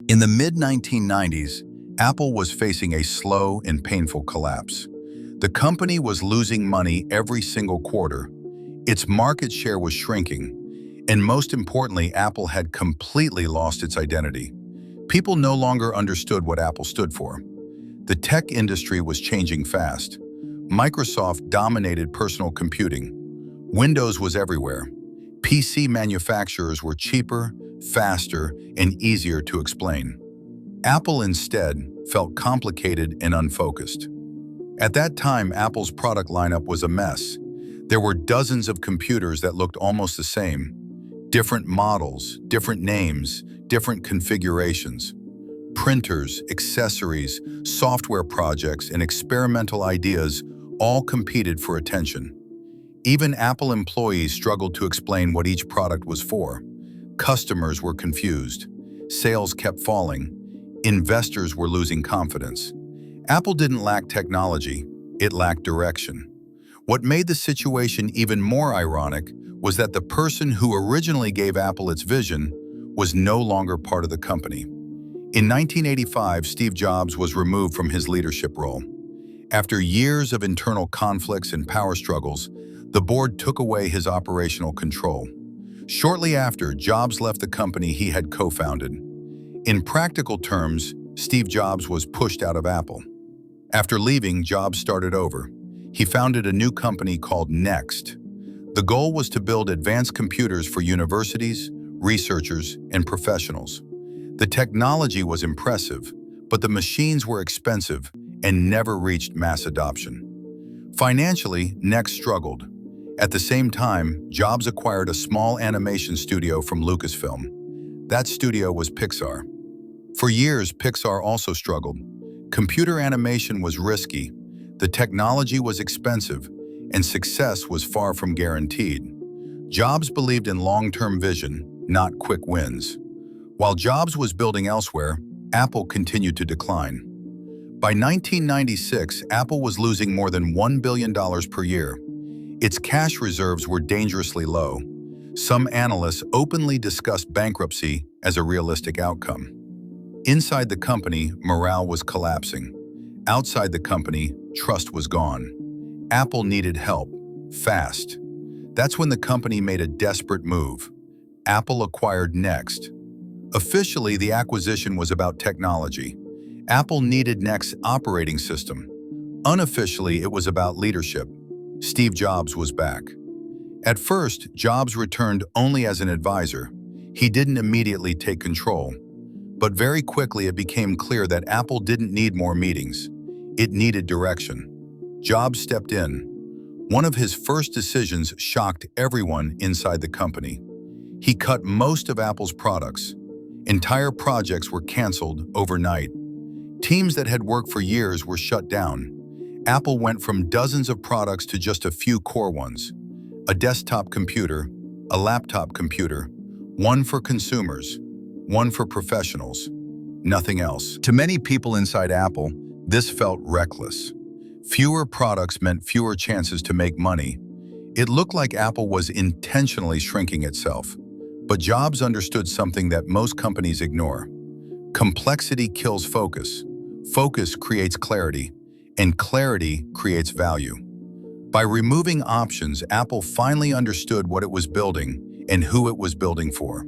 In the mid-1990s, Apple was facing a slow and painful collapse. The company was losing money every single quarter. Its market share was shrinking, and most importantly, Apple had completely lost its identity. People no longer understood what Apple stood for. The tech industry was changing fast. Microsoft dominated personal computing. Windows was everywhere. PC manufacturers were cheaper, faster, and easier to explain. Apple instead felt complicated and unfocused. At that time, Apple's product lineup was a mess. There were dozens of computers that looked almost the same. Different models, different names, different configurations. Printers, accessories, software projects, and experimental ideas all competed for attention. Even Apple employees struggled to explain what each product was for. Customers were confused. Sales kept falling. Investors were losing confidence. Apple didn't lack technology, it lacked direction. What made the situation even more ironic was that the person who originally gave Apple its vision was no longer part of the company. In 1985, Steve Jobs was removed from his leadership role. After years of internal conflicts and power struggles, the board took away his operational control. Shortly after, Jobs left the company he had co-founded. In practical terms, Steve Jobs was pushed out of Apple. After leaving, Jobs started over. He founded a new company called Next. The goal was to build advanced computers for universities, researchers, and professionals. The technology was impressive, but the machines were expensive and never reached mass adoption. Financially, Next struggled. At the same time, Jobs acquired a small animation studio from Lucasfilm. That studio was Pixar. For years, Pixar also struggled. Computer animation was risky, the technology was expensive, and success was far from guaranteed. Jobs believed in long-term vision, not quick wins. While Jobs was building elsewhere, Apple continued to decline. By 1996, Apple was losing more than $1 billion per year. Its cash reserves were dangerously low. Some analysts openly discussed bankruptcy as a realistic outcome. Inside the company, morale was collapsing. Outside the company, trust was gone. Apple needed help, fast. That's when the company made a desperate move. Apple acquired Next. Officially, the acquisition was about technology. Apple needed Next's operating system. Unofficially, it was about leadership. Steve Jobs was back. At first, Jobs returned only as an advisor. He didn't immediately take control. But very quickly it became clear that Apple didn't need more meetings. It needed direction. Jobs stepped in. One of his first decisions shocked everyone inside the company. He cut most of Apple's products. Entire projects were canceled overnight. Teams that had worked for years were shut down. Apple went from dozens of products to just a few core ones. A desktop computer, a laptop computer, one for consumers, one for professionals, nothing else. To many people inside Apple, this felt reckless. Fewer products meant fewer chances to make money. It looked like Apple was intentionally shrinking itself. But Jobs understood something that most companies ignore. Complexity kills focus. Focus creates clarity, and clarity creates value. By removing options, Apple finally understood what it was building and who it was building for.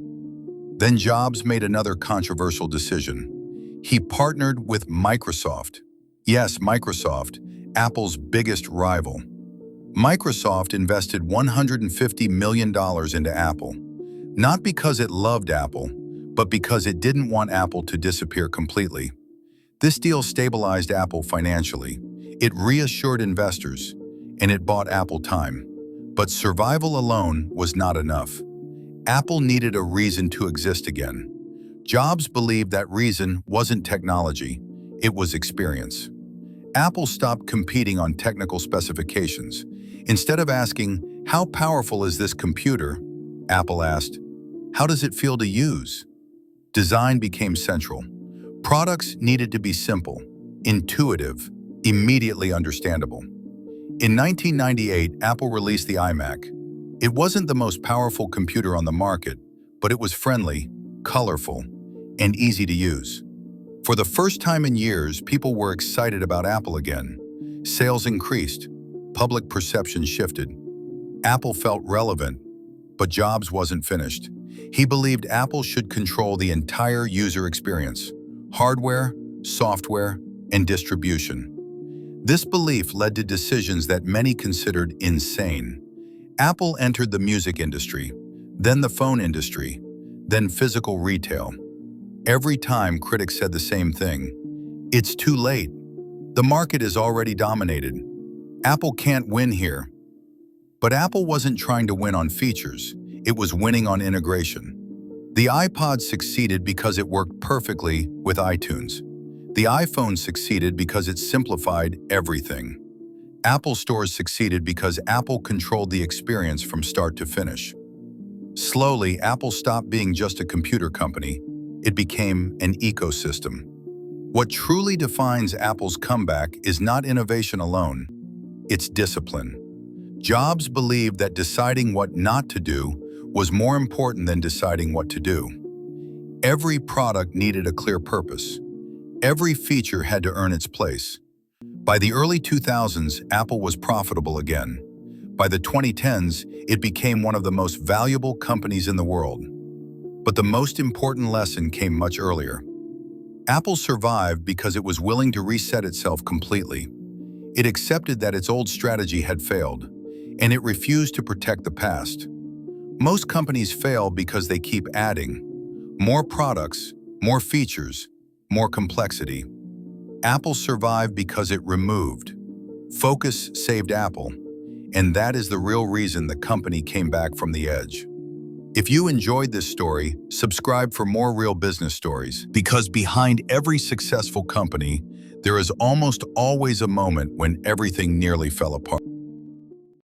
Then Jobs made another controversial decision. He partnered with Microsoft. Yes, Microsoft, Apple's biggest rival. Microsoft invested $150 million into Apple, not because it loved Apple, but because it didn't want Apple to disappear completely. This deal stabilized Apple financially. It reassured investors, and it bought Apple time. But survival alone was not enough. Apple needed a reason to exist again. Jobs believed that reason wasn't technology, it was experience. Apple stopped competing on technical specifications. Instead of asking, "How powerful is this computer?" Apple asked, "How does it feel to use?" Design became central. Products needed to be simple, intuitive, immediately understandable. In 1998, Apple released the iMac. It wasn't the most powerful computer on the market, but it was friendly, colorful, and easy to use. For the first time in years, people were excited about Apple again. Sales increased, public perception shifted. Apple felt relevant, but Jobs wasn't finished. He believed Apple should control the entire user experience: hardware, software, and distribution. This belief led to decisions that many considered insane. Apple entered the music industry, then the phone industry, then physical retail. Every time, critics said the same thing: it's too late. The market is already dominated. Apple can't win here. But Apple wasn't trying to win on features. It was winning on integration. The iPod succeeded because it worked perfectly with iTunes. The iPhone succeeded because it simplified everything. Apple stores succeeded because Apple controlled the experience from start to finish. Slowly, Apple stopped being just a computer company. It became an ecosystem. What truly defines Apple's comeback is not innovation alone, it's discipline. Jobs believed that deciding what not to do was more important than deciding what to do. Every product needed a clear purpose. Every feature had to earn its place. By the early 2000s, Apple was profitable again. By the 2010s, it became one of the most valuable companies in the world. But the most important lesson came much earlier. Apple survived because it was willing to reset itself completely. It accepted that its old strategy had failed, and it refused to protect the past. Most companies fail because they keep adding more products, more features, more complexity. Apple survived because it removed. Focus saved Apple, and that is the real reason the company came back from the edge. If you enjoyed this story, subscribe for more real business stories, because behind every successful company, there is almost always a moment when everything nearly fell apart.